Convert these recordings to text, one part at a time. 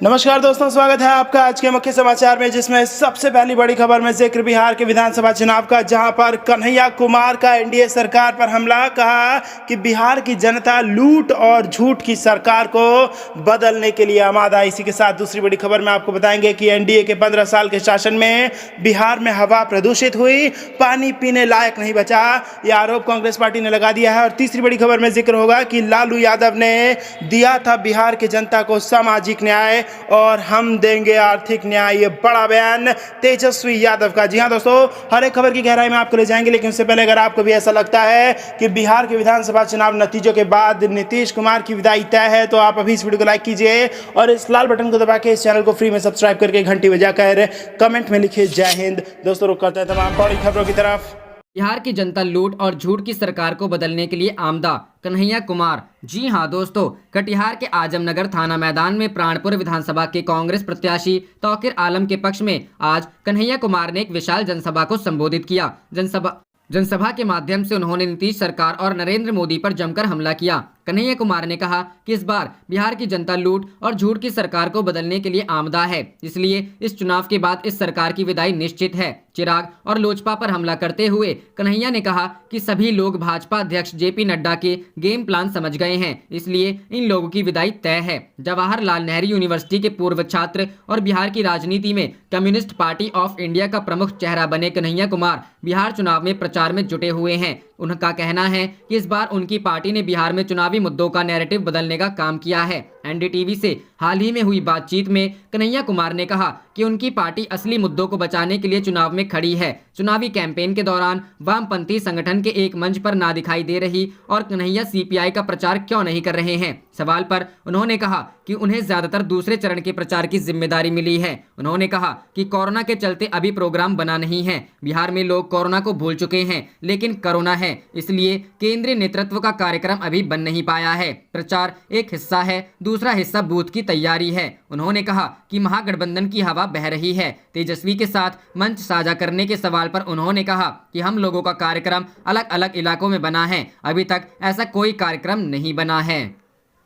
नमस्कार दोस्तों, स्वागत है आपका आज के मुख्य समाचार में, जिसमें सबसे पहली बड़ी खबर में जिक्र बिहार के विधानसभा चुनाव का, जहां पर कन्हैया कुमार का एनडीए सरकार पर हमला। कहा कि बिहार की जनता लूट और झूठ की सरकार को बदलने के लिए आमादा। इसी के साथ दूसरी बड़ी खबर में आपको बताएंगे कि एनडीए के 15 साल के शासन में बिहार में हवा प्रदूषित हुई, पानी पीने लायक नहीं बचा, यह आरोप कांग्रेस पार्टी ने लगा दिया है। और तीसरी बड़ी खबर में जिक्र होगा कि लालू यादव ने दिया था बिहार की जनता को सामाजिक न्याय और हम देंगे आर्थिक न्याय, ये बड़ा बयान तेजस्वी यादव का। जी हां दोस्तों, हर एक खबर की गहराई में आपको ले जाएंगे, लेकिन उससे पहले अगर आपको भी ऐसा लगता है कि बिहार के विधानसभा चुनाव नतीजों के बाद नीतीश कुमार की विदाई तय है, तो आप अभी इस वीडियो को लाइक कीजिए और इस लाल बटन को दबा के इस चैनल को फ्री में सब्सक्राइब करके घंटी बजाकर कमेंट में लिखिए जय हिंद। दोस्तों, रुक करते हैं तमाम बड़ी खबरों की तरफ। बिहार की जनता लूट और झूठ की सरकार को बदलने के लिए आमदा, कन्हैया कुमार। जी हां दोस्तों, कटिहार के आजमनगर थाना मैदान में प्राणपुर विधानसभा के कांग्रेस प्रत्याशी तौकीर आलम के पक्ष में आज कन्हैया कुमार ने एक विशाल जनसभा को संबोधित किया। जनसभा के माध्यम से उन्होंने नीतीश सरकार और नरेंद्र मोदी पर जमकर हमला किया। कन्हैया कुमार ने कहा कि इस बार बिहार की जनता लूट और झूठ की सरकार को बदलने के लिए आमदा है, इसलिए इस चुनाव के बाद इस सरकार की विदाई निश्चित है। चिराग और लोजपा पर हमला करते हुए कन्हैया ने कहा कि सभी लोग भाजपा अध्यक्ष जेपी नड्डा के गेम प्लान समझ गए हैं, इसलिए इन लोगों की विदाई तय है। जवाहरलाल नेहरू यूनिवर्सिटी के पूर्व छात्र और बिहार की राजनीति में कम्युनिस्ट पार्टी ऑफ इंडिया का प्रमुख चेहरा बने कन्हैया कुमार बिहार चुनाव में प्रचार में जुटे हुए हैं। उनका कहना है कि इस बार उनकी पार्टी ने बिहार में चुनावी मुद्दों का नैरेटिव बदलने का काम किया है। एनडीटीवी से हाल ही में हुई बातचीत में कन्हैया कुमार ने कहा कि उनकी पार्टी असली मुद्दों को बचाने के लिए चुनाव में खड़ी है। चुनावी कैंपेन के दौरान वामपंथी संगठन के एक मंच पर ना दिखाई दे रही और कन्हैया सीपीआई का प्रचार क्यों नहीं कर रहे हैं। सवाल पर उन्होंने कहा कि उन्हें ज्यादातर दूसरे चरण के प्रचार की जिम्मेदारी मिली है। उन्होंने कहा कि कोरोना के चलते अभी प्रोग्राम बना नहीं है। बिहार में लोग कोरोना को भूल चुके हैं, लेकिन कोरोना है, इसलिए केंद्रीय नेतृत्व का कार्यक्रम अभी बन नहीं पाया है। प्रचार एक हिस्सा है, दूसरा हिस्सा बूथ की तैयारी है। उन्होंने कहा कि महागठबंधन की हवा बह रही है। तेजस्वी के साथ मंच साझा करने के सवाल पर उन्होंने कहा कि हम लोगों का कार्यक्रम अलग अलग इलाकों में बना है, अभी तक ऐसा कोई कार्यक्रम नहीं बना है।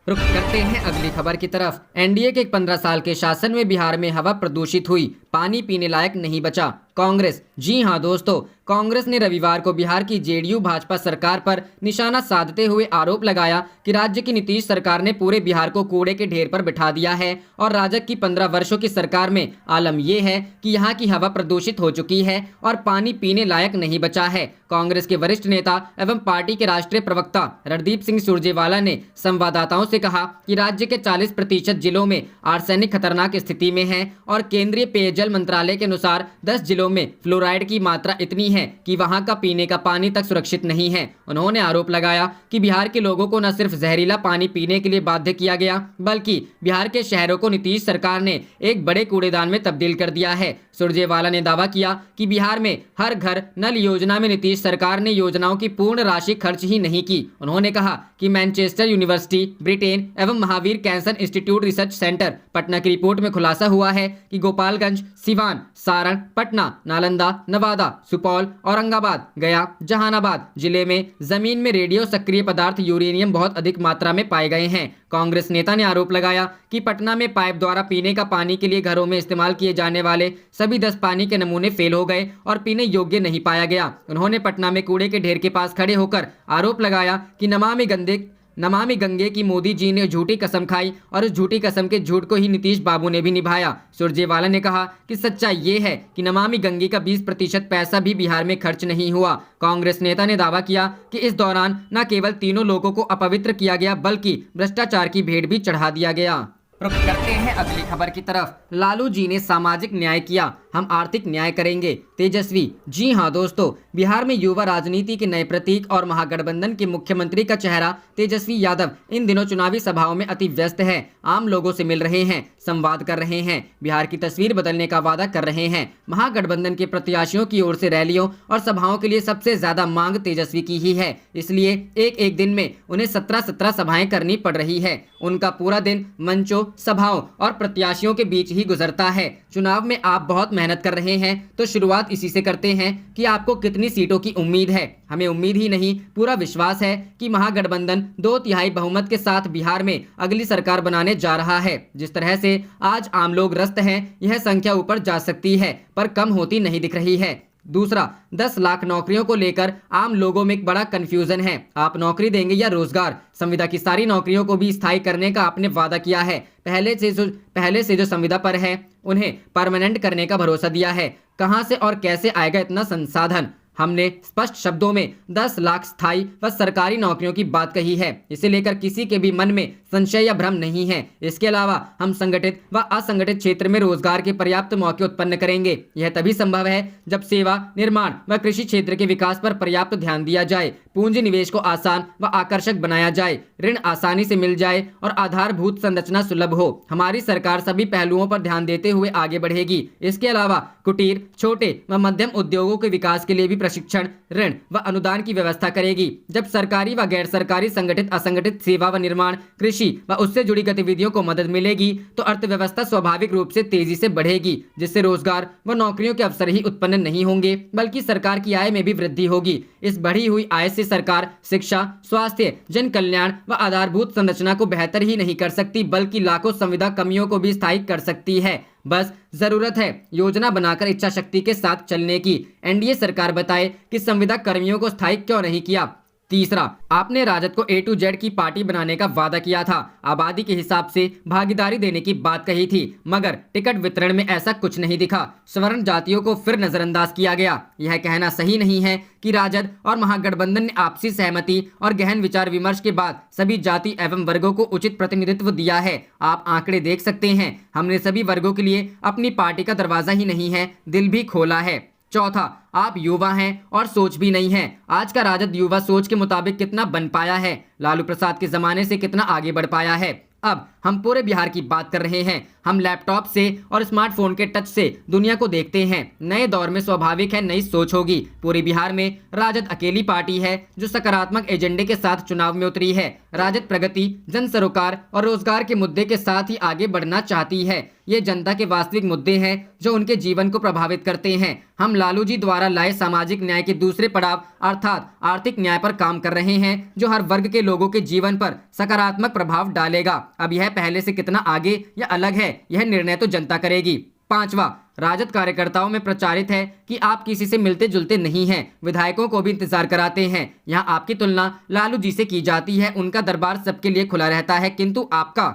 रुक करते हैं अगली खबर की तरफ। एनडीए के 15 साल के शासन में बिहार में हवा प्रदूषित हुई, पानी पीने लायक नहीं बचा, कांग्रेस। जी हां दोस्तों, कांग्रेस ने रविवार को बिहार की जेडीयू भाजपा सरकार पर निशाना साधते हुए आरोप लगाया कि राज्य की नीतीश सरकार ने पूरे बिहार को कूड़े के ढेर पर बिठा दिया है और राजग की 15 वर्षों की सरकार में आलम यह है कि यहाँ की हवा प्रदूषित हो चुकी है और पानी पीने लायक नहीं बचा है। कांग्रेस के वरिष्ठ नेता एवं पार्टी के राष्ट्रीय प्रवक्ता रणदीप सिंह सुरजेवाला ने संवाददाताओं से कहा कि राज्य के 40% जिलों में आर्सेनिक खतरनाक स्थिति में है और केंद्रीय पेयजल मंत्रालय के अनुसार 10 जिलों में फ्लोराइड की मात्रा इतनी है कि वहां का पीने का पानी तक सुरक्षित नहीं है। उन्होंने आरोप लगाया कि बिहार के लोगों को न सिर्फ जहरीला पानी पीने के लिए बाध्य किया गया, बल्कि बिहार के शहरों को नीतीश सरकार ने एक बड़े कूड़ेदान में तब्दील कर दिया है। सुरजेवाला ने दावा किया कि बिहार में हर घर नल योजना में नीतीश सरकार ने योजनाओं की पूर्ण राशि खर्च ही नहीं की। उन्होंने कहा कि मैनचेस्टर यूनिवर्सिटी, ब्रिटेन एवं Mahavir cancer institute research centre Patna की रिपोर्ट में खुलासा हुआ है कि गोपालगंज, सिवान, सारण, पटना, नालंदा, नवादा, सुपौल, औरंगाबाद, गया, जहानाबाद जिले में जमीन में रेडियो सक्रिय पदार्थ यूरेनियम बहुत अधिक मात्रा में पाए गए हैं। कांग्रेस नेता ने आरोप लगाया कि पटना में पाइप द्वारा पीने का पानी के लिए घरों में इस्तेमाल किए जाने वाले सभी 10 पानी के नमूने फेल हो गए और पीने योग्य नहीं पाया गया। उन्होंने पटना में कूड़े के ढेर के पास खड़े होकर आरोप लगाया कि नमामि गंगे की मोदी जी ने झूठी कसम खाई और उस झूठी कसम के झूठ को ही नीतीश बाबू ने भी निभाया। सुरजेवाला ने कहा कि सच्चाई ये है कि नमामि गंगे का 20% पैसा भी बिहार में खर्च नहीं हुआ। कांग्रेस नेता ने दावा किया कि इस दौरान न केवल तीनों लोगों को अपवित्र किया गया, बल्कि भ्रष्टाचार की भेंट भी चढ़ा दिया गया। रुक करते हैं अगली खबर की तरफ। लालू जी ने सामाजिक न्याय किया, हम आर्थिक न्याय करेंगे, तेजस्वी। जी हां दोस्तों, बिहार में युवा राजनीति के नए प्रतीक और महागठबंधन के मुख्यमंत्री का चेहरा तेजस्वी यादव इन दिनों चुनावी सभाओं में अति व्यस्त है। आम लोगों से मिल रहे हैं, संवाद कर रहे हैं, बिहार की तस्वीर बदलने का वादा कर रहे हैं। महागठबंधन के प्रत्याशियों की ओर से रैलियों और सभाओं के लिए सबसे ज्यादा मांग तेजस्वी की ही है, इसलिए एक दिन में उन्हें 17 सभाएं करनी पड़ रही है। उनका पूरा दिन मंचों, सभाओं और प्रत्याशियों के बीच ही गुजरता है। चुनाव में आप बहुत मेहनत कर रहे हैं, तो शुरुआत शुरुआत इसी से करते हैं कि आपको कितनी सीटों की उम्मीद है। हमें उम्मीद ही नहीं, पूरा विश्वास है कि महागठबंधन 2/3 बहुमत के साथ बिहार में अगली सरकार बनाने जा रहा है। जिस तरह से आज आम लोग ग्रस्त हैं, यह संख्या ऊपर जा सकती है पर कम होती नहीं दिख रही है। दूसरा, 10 लाख नौकरियों को लेकर आम लोगों में एक बड़ा कंफ्यूजन है। आप नौकरी देंगे या रोजगार? संविदा की सारी नौकरियों को भी स्थायी करने का आपने वादा किया है। पहले से जो संविदा पर है उन्हें परमानेंट करने का भरोसा दिया है। कहां से और कैसे आएगा इतना संसाधन? हमने स्पष्ट शब्दों में 10 लाख स्थायी व सरकारी नौकरियों की बात कही है। इसे लेकर किसी के भी मन में संशय या भ्रम नहीं है। इसके अलावा हम संगठित व असंगठित क्षेत्र में रोजगार के पर्याप्त मौके उत्पन्न करेंगे। यह तभी संभव है जब सेवा, निर्माण व कृषि क्षेत्र के विकास पर पर्याप्त ध्यान दिया जाए, पूंजी निवेश को आसान व आकर्षक बनाया जाए, ऋण आसानी से मिल जाए और आधारभूत संरचना सुलभ हो। हमारी सरकार सभी पहलुओं पर ध्यान देते हुए आगे बढ़ेगी। इसके अलावा कुटीर, छोटे व मध्यम उद्योगों के विकास के लिए भी प्रशिक्षण, ऋण व अनुदान की व्यवस्था करेगी। जब सरकारी व गैर सरकारी, संगठित, असंगठित सेवा व निर्माण, कृषि व उससे जुड़ी गतिविधियों को मदद मिलेगी तो अर्थव्यवस्था स्वाभाविक रूप से तेजी से बढ़ेगी, जिससे रोजगार व नौकरियों के अवसर ही उत्पन्न नहीं होंगे बल्कि सरकार की आय में भी वृद्धि होगी। इस बढ़ी हुई आय से सरकार शिक्षा, स्वास्थ्य, जन कल्याण व आधारभूत संरचना को बेहतर ही नहीं कर सकती बल्कि लाखों संविदा कमियों को भी स्थायी कर सकती है। बस जरूरत है योजना बनाकर इच्छा शक्ति के साथ चलने की। एनडीए सरकार बताए कि संविदा कर्मियों को स्थायी क्यों नहीं किया। तीसरा, आपने राजद को A to Z की पार्टी बनाने का वादा किया था। आबादी के हिसाब से भागीदारी देने की बात कही थी, मगर टिकट वितरण में ऐसा कुछ नहीं दिखा। स्वर्ण जातियों को फिर नजरअंदाज किया गया। यह कहना सही नहीं है कि राजद और महागठबंधन ने आपसी सहमति और गहन विचार विमर्श के बाद सभी जाति एवं वर्गों को उचित प्रतिनिधित्व दिया है। आप आंकड़े देख सकते हैं। हमने सभी वर्गों के लिए अपनी पार्टी का दरवाजा ही नहीं है, दिल भी खोला है। चौथा, आप युवा हैं और सोच भी नहीं है। आज का राजद युवा सोच के मुताबिक कितना बन पाया है, लालू प्रसाद के जमाने से कितना आगे बढ़ पाया है। अब हम पूरे बिहार की बात कर रहे हैं। हम लैपटॉप से और स्मार्टफोन के टच से दुनिया को देखते हैं। नए दौर में स्वाभाविक है नई सोच होगी। पूरे बिहार में राजद अकेली पार्टी है जो सकारात्मक एजेंडे के साथ चुनाव में उतरी है। राजद प्रगति, जन सरोकार और रोजगार के मुद्दे के साथ ही आगे बढ़ना चाहती है। ये जनता के वास्तविक मुद्दे हैं जो उनके जीवन को प्रभावित करते हैं। हम लालू जी द्वारा लाए सामाजिक न्याय के दूसरे पड़ाव अर्थात आर्थिक न्याय पर काम कर रहे हैं, जो हर वर्ग के लोगों के जीवन पर सकारात्मक प्रभाव डालेगा। अब यह पहले से कितना आगे या अलग है, यह निर्णय तो जनता करेगी। पांचवा, राजद कार्यकर्ताओं में प्रचारित है कि आप किसी से मिलते जुलते नहीं हैं, विधायकों को भी इंतजार कराते हैं। यहाँ आपकी तुलना लालू जी से की जाती है। उनका दरबार सबके लिए खुला रहता है, किंतु आपका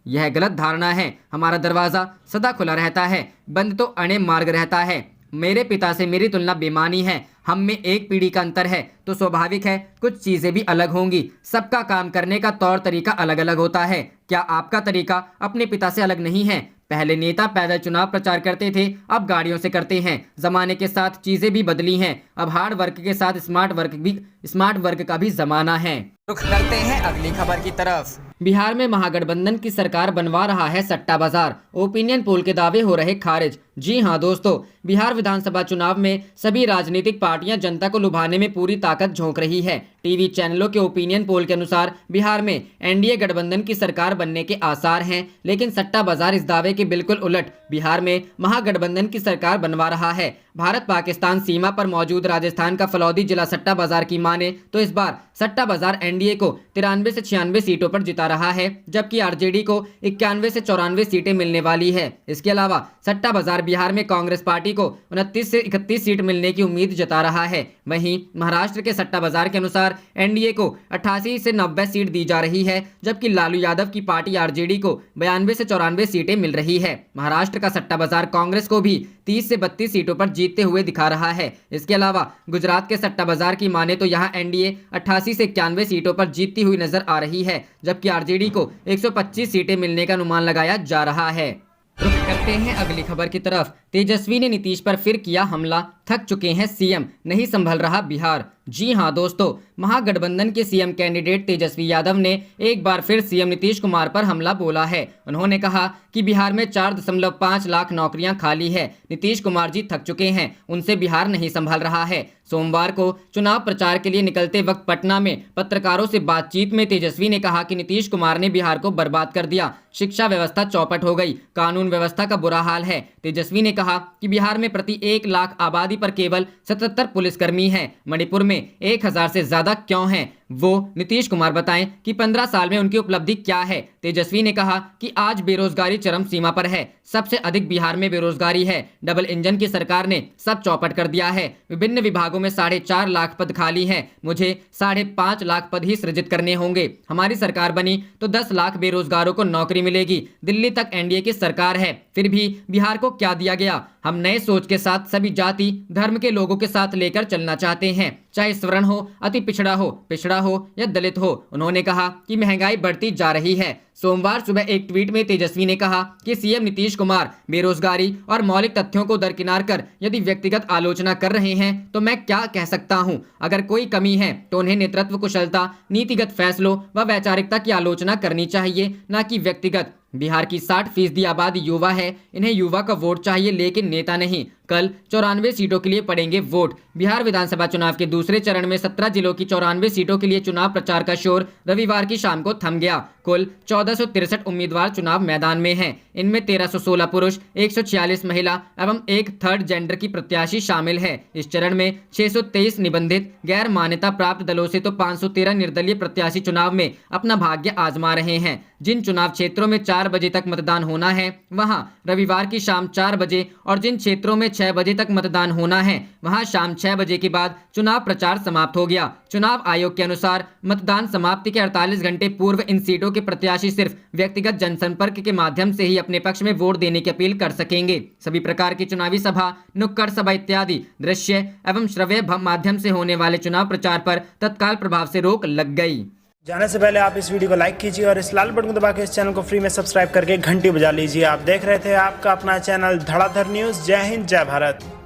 यह गलत धारणा है। हमारा दरवाजा सदा खुला रहता है, बंद तो अणे मार्ग रहता है। मेरे पिता से मेरी तुलना बेमानी है। हम में एक पीढ़ी का अंतर है तो स्वाभाविक है कुछ चीजें भी अलग होंगी। सबका काम करने का तौर तरीका अलग अलग होता है। क्या आपका तरीका अपने पिता से अलग नहीं है? पहले नेता पैदल चुनाव प्रचार करते थे, अब गाड़ियों से करते हैं। जमाने के साथ चीजें भी बदली हैं। अब हार्ड वर्क के साथ स्मार्ट वर्क का भी जमाना है। रुख करते हैं अगली खबर की तरफ। बिहार में महागठबंधन की सरकार बनवा रहा है सट्टा बाजार, ओपिनियन पोल के दावे हो रहे खारिज। जी हां दोस्तों, बिहार विधानसभा चुनाव में सभी राजनीतिक पार्टियां जनता को लुभाने में पूरी ताकत झोंक रही है। टीवी चैनलों के ओपिनियन पोल के अनुसार बिहार में एनडीए गठबंधन की सरकार बनने के आसार हैं, लेकिन सट्टा बाजार इस दावे के बिल्कुल उलट बिहार में महागठबंधन की सरकार बनवा रहा है। भारत पाकिस्तान सीमा पर मौजूद राजस्थान का फलौदी जिला सट्टा बाजार की माने तो इस बार सट्टा बाजार एनडीए को 93 से 96 सीटों पर जिता रहा है, जबकि आरजेडी को 91 से 94 सीटें मिलने वाली है। इसके अलावा सट्टा बाजार बिहार में कांग्रेस पार्टी को 29 से 31 सीट मिलने की उम्मीद जता रहा है। वहीं महाराष्ट्र के सट्टा बाजार के अनुसार एनडीए को 88 से 90 सीट दी जा रही है, जबकि लालू यादव की पार्टी आरजेडी को 92 से 94 सीटें मिल रही है। महाराष्ट्र का सट्टा बाजार कांग्रेस को भी 30 से 32 सीटों पर जीतते हुए दिखा रहा है। इसके अलावा गुजरात के सट्टा बाजार की माने तो यहाँ एनडीए 88 से 91 सीटों पर जीतती हुई नजर आ रही है, जबकि आरजेडी को 125 सीटें मिलने का अनुमान लगाया जा रहा है। रुख करते हैं अगली खबर की तरफ। तेजस्वी ने नीतीश पर फिर किया हमला, थक चुके हैं सीएम, नहीं संभल रहा बिहार। जी हां दोस्तों, महागठबंधन के सीएम कैंडिडेट तेजस्वी यादव ने एक बार फिर सीएम नीतीश कुमार पर हमला बोला है। उन्होंने कहा कि बिहार में 4.5 लाख नौकरियां खाली है। नीतीश कुमार जी थक चुके हैं, उनसे बिहार नहीं संभल रहा है। सोमवार को चुनाव प्रचार के लिए निकलते वक्त पटना में पत्रकारों से बातचीत में तेजस्वी ने कहा कि नीतीश कुमार ने बिहार को बर्बाद कर दिया, शिक्षा व्यवस्था चौपट हो गई, कानून व्यवस्था का बुरा हाल है। तेजस्वी ने कहा कि बिहार में प्रति 1 लाख आबादी पर केवल 77 पुलिसकर्मी हैं। मणिपुर में 1000 से ज्यादा क्यों हैं? वो नीतीश कुमार बताएं कि 15 साल में उनकी उपलब्धि क्या है। तेजस्वी ने कहा कि आज बेरोजगारी चरम सीमा पर है, सबसे अधिक बिहार में बेरोजगारी है। डबल इंजन की सरकार ने सब चौपट कर दिया है। विभिन्न विभागों में 4.5 लाख पद खाली हैं। मुझे 5.5 लाख पद ही सृजित करने होंगे। हमारी सरकार बनी तो 10 लाख बेरोजगारों को नौकरी मिलेगी। दिल्ली तक एनडीए की सरकार है, फिर भी बिहार को क्या दिया गया? हम नए सोच के साथ सभी जाति धर्म के लोगों के साथ लेकर चलना चाहते हैं, चाहे स्वर्ण हो, अति पिछड़ा हो या दलित हो। उन्होंने कहा कि महंगाई बढ़ती जा रही है। सोमवार सुबह एक ट्वीट में तेजस्वी ने कहा कि सीएम नीतीश कुमार बेरोजगारी और मौलिक तथ्यों को दरकिनार कर यदि व्यक्तिगत आलोचना कर रहे हैं तो मैं क्या कह सकता हूं? अगर कोई कमी है तो उन्हें नेतृत्व कुशलता, नीतिगत फैसलों व वैचारिकता की आलोचना करनी चाहिए, न कि व्यक्तिगत। बिहार की 60% आबादी युवा है, इन्हें युवा का वोट चाहिए लेकिन नेता नहीं। कल 94 सीटों के लिए पड़ेंगे वोट। बिहार विधानसभा चुनाव के दूसरे चरण में 17 जिलों की 94 सीटों के लिए चुनाव प्रचार का शोर रविवार की शाम को थम गया। कुल 1463 उम्मीदवार चुनाव मैदान में हैं। इनमें 1316 पुरुष, 146 महिला एवं एक थर्ड जेंडर की प्रत्याशी शामिल है। इस चरण में 623 निबंधित गैर मान्यता प्राप्त दलों से तो 513 निर्दलीय प्रत्याशी चुनाव में अपना भाग्य आजमा रहे हैं। जिन चुनाव क्षेत्रों में 4 बजे तक मतदान होना है वहां रविवार की शाम 4 बजे और जिन क्षेत्रों में 6 बजे तक मतदान होना है वहां शाम 6 बजे के बाद चुनाव प्रचार समाप्त हो गया। चुनाव आयोग के अनुसार मतदान समाप्ति के 48 घंटे पूर्व इन सीटों के प्रत्याशी सिर्फ व्यक्तिगत जनसंपर्क के माध्यम से ही अपने पक्ष में वोट देने की अपील कर सकेंगे। सभी प्रकार की चुनावी सभा, नुक्कड़ सभा इत्यादि दृश्य एवं श्रव्य माध्यम से होने वाले चुनाव प्रचार पर तत्काल प्रभाव से रोक लग गई। जाने से पहले आप इस वीडियो को लाइक कीजिए और इस लाल बटन को दबा के इस चैनल को फ्री में सब्सक्राइब करके घंटी बजा लीजिए। आप देख रहे थे आपका अपना चैनल धड़ाधड़ न्यूज़। जय हिंद, जय भारत।